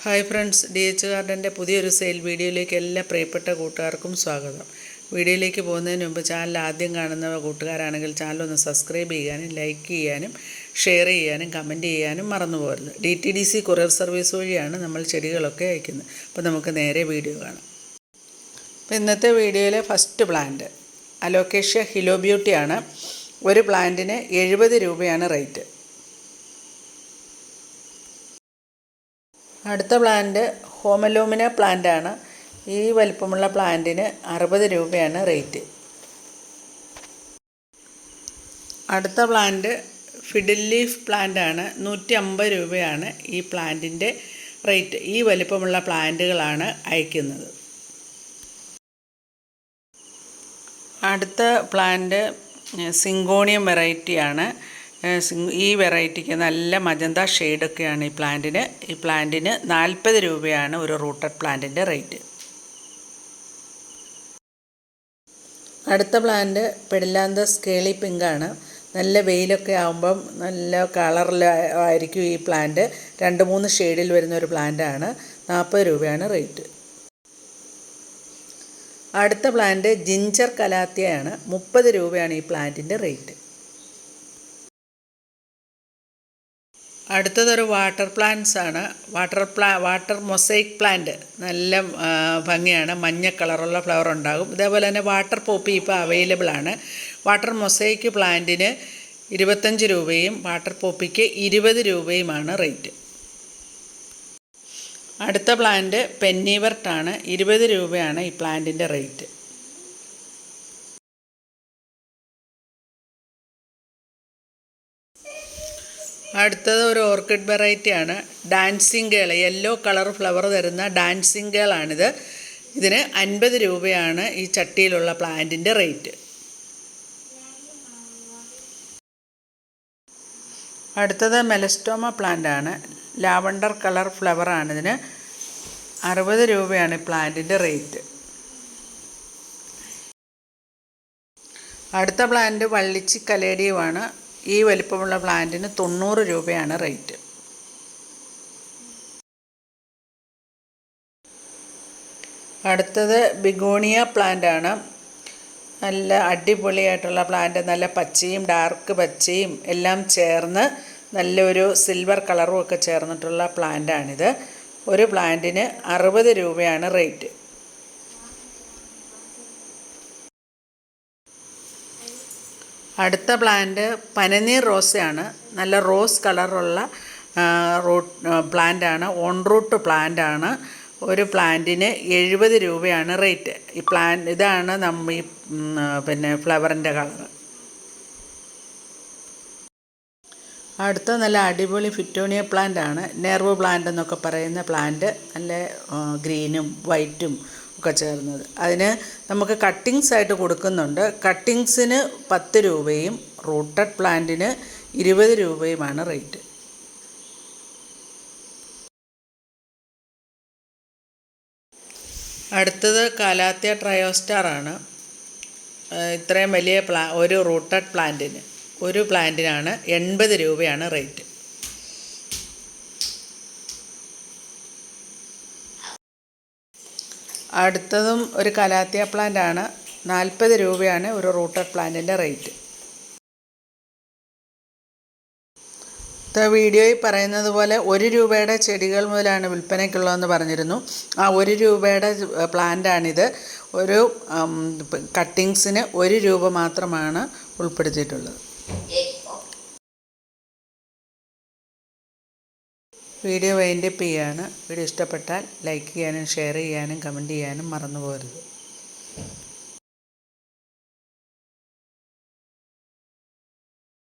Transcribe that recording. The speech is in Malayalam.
ഹായ് ഫ്രണ്ട്സ്, DH ഗാർഡൻ്റെ പുതിയൊരു സെയിൽ വീഡിയോയിലേക്ക് എല്ലാ പ്രിയപ്പെട്ട കൂട്ടുകാർക്കും സ്വാഗതം. വീഡിയോയിലേക്ക് പോകുന്നതിന് മുമ്പ് ചാനൽ ആദ്യം കാണുന്ന കൂട്ടുകാരാണെങ്കിൽ ചാനലൊന്ന് സബ്സ്ക്രൈബ് ചെയ്യാനും ലൈക്ക് ചെയ്യാനും ഷെയർ ചെയ്യാനും കമൻറ്റ് ചെയ്യാനും മറന്നു പോകരുത്. DTDC കൊറിയർ സർവീസ് വഴിയാണ് നമ്മൾ ചെടികളൊക്കെ അയക്കുന്നത്. അപ്പോൾ നമുക്ക് നേരെ വീഡിയോ കാണാം. അപ്പോൾ ഇന്നത്തെ വീഡിയോയിലെ ഫസ്റ്റ് പ്ലാന്റ് അലോക്കേഷ്യ ഹിലോ ബ്യൂട്ടിയാണ്. ഒരു പ്ലാന്റിന് 70 രൂപയാണ് റേറ്റ്. അടുത്ത പ്ലാന്റ് ഹോമലൂമിന പ്ലാന്റാണ്. ഈ വലിപ്പമുള്ള പ്ലാന്റിന് 60 രൂപയാണ് റേറ്റ്. അടുത്ത പ്ലാന്റ് ഫിഡിൽ ലീഫ് പ്ലാന്റാണ്. 150 രൂപയാണ് ഈ പ്ലാന്റിൻ്റെ റേറ്റ്. ഈ വലിപ്പമുള്ള പ്ലാന്റുകളാണ് അയക്കുന്നത്. അടുത്ത പ്ലാന്റ് സിങ്കോണിയം വെറൈറ്റിയാണ്. ഈ വെറൈറ്റിക്ക് നല്ല മജന്ത ഷെയ്ഡൊക്കെയാണ് ഈ പ്ലാന്റിന്. ഈ പ്ലാന്റിന് 40 രൂപയാണ് ഒരു റൂട്ടഡ് പ്ലാന്റിൻ്റെ റേറ്റ്. അടുത്ത പ്ലാന്റ് പെഡിലാന്തസ് കേളി പിങ്കാണ്. നല്ല വെയിലൊക്കെ ആകുമ്പം നല്ല കളറിലായിരിക്കും ഈ പ്ലാന്റ്. 2-3 ഷെയ്ഡിൽ വരുന്ന ഒരു പ്ലാന്റാണ്. 40 രൂപയാണ് റേറ്റ്. അടുത്ത പ്ലാന്റ് ജിഞ്ചർ കലാത്തിയാണ്. 30 രൂപയാണ് ഈ പ്ലാന്റിൻ്റെ റേറ്റ്. അടുത്തതൊരു വാട്ടർ പ്ലാന്റ്സ് ആണ്. Water mosaic plant. നല്ല ഭംഗിയാണ്. മഞ്ഞ കളറുള്ള ഫ്ലവർ ഉണ്ടാകും. ഇതേപോലെ തന്നെ വാട്ടർ പോപ്പി ഇപ്പോൾ അവൈലബിൾ ആണ്. വാട്ടർ മൊസൈക്ക് പ്ലാന്റിന് 25 രൂപയും വാട്ടർ പോപ്പിക്ക് 20 രൂപയുമാണ് റേറ്റ്. അടുത്ത പ്ലാന്റ് പെന്നിവർട്ടാണ്. 20 രൂപയാണ് ഈ പ്ലാന്റിൻ്റെ റേറ്റ്. അടുത്തത് ഒരു ഓർക്കിഡ് വെറൈറ്റിയാണ്. Dancing girl, yellow colour flower തരുന്ന ഡാൻസിങ് ഗേളാണിത്. ഇതിന് 50 രൂപയാണ് ഈ ചട്ടിയിലുള്ള പ്ലാന്റിൻ്റെ റേറ്റ്. അടുത്തത് മെലസ്റ്റോമ പ്ലാന്റാണ്. Lavender colour ഫ്ലവറാണിതിന്. 60 രൂപയാണ് പ്ലാന്റിൻ്റെ റേറ്റ്. അടുത്ത പ്ലാന്റ് വള്ളിച്ചി കലേഡിയമാണ്. ഈ വലിപ്പമുള്ള പ്ലാന്റിന് 90 രൂപയാണ് റേറ്റ്. അടുത്തത് ബിഗോണിയ പ്ലാന്റാണ്. നല്ല അടിപൊളിയായിട്ടുള്ള പ്ലാന്റ്. നല്ല പച്ചയും ഡാർക്ക് പച്ചയും എല്ലാം ചേർന്ന് നല്ലൊരു സിൽവർ കളറും ഒക്കെ ചേർന്നിട്ടുള്ള പ്ലാന്റാണിത്. ഒരു പ്ലാന്റിന് 60 രൂപയാണ് റേറ്റ്. അടുത്ത പ്ലാന്റ് പനനീർ റോസയാണ്. നല്ല റോസ് കളറുള്ള പ്ലാന്റാണ്. ഓൺ റൂട്ട് പ്ലാന്റാണ്. ഒരു പ്ലാന്റിന് 70 രൂപയാണ് റേറ്റ്. ഇതാണ് ഈ ഫ്ലവറിൻ്റെ കളർ. അടുത്ത നല്ല അടിപൊളി ഫിറ്റോണിയ പ്ലാന്റാണ്. നെർവ് പ്ലാന്റ് എന്നൊക്കെ പറയുന്ന പ്ലാന്റ്. നല്ല ഗ്രീനും വൈറ്റും ഒക്കെ ചേർന്നത്. അതിന് നമുക്ക് കട്ടിങ്സ് ആയിട്ട് കൊടുക്കുന്നുണ്ട്. കട്ടിങ്സിന് 10 രൂപയും റൂട്ടഡ് പ്ലാന്റിന് 20 രൂപയുമാണ് റേറ്റ്. അടുത്തത് കാലാത്തിയ ട്രയോസ്റ്റാറാണ്. ഇത്രയും വലിയ ഒരു റൂട്ടഡ് ഒരു പ്ലാന്റിനാണ് 80 രൂപയാണ് റേറ്റ്. അടുത്തതും ഒരു കലാത്തിയ പ്ലാന്റാണ്. 40 രൂപയാണ് ഒരു റൂട്ടഡ് പ്ലാന്റിൻ്റെ റേറ്റ്. വീഡിയോയിൽ പറയുന്നത് പോലെ 1 രൂപയുടെ ചെടികൾ മുതലാണ് വിൽപ്പനയ്ക്കുള്ളതെന്ന് പറഞ്ഞിരുന്നു. ആ 1 രൂപയുടെ പ്ലാന്റാണിത്. ഒരു കട്ടിങ്സിന് 1 രൂപ മാത്രമാണ് ഉൾപ്പെടുത്തിയിട്ടുള്ളത്. വീഡിയോ വൈൻഡപ്പ് ചെയ്യാണ്. വീഡിയോ ഇഷ്ടപ്പെട്ടാൽ ലൈക്ക് ചെയ്യാനും ഷെയർ ചെയ്യാനും കമൻറ്റ് ചെയ്യാനും മറന്നു പോകരുത്.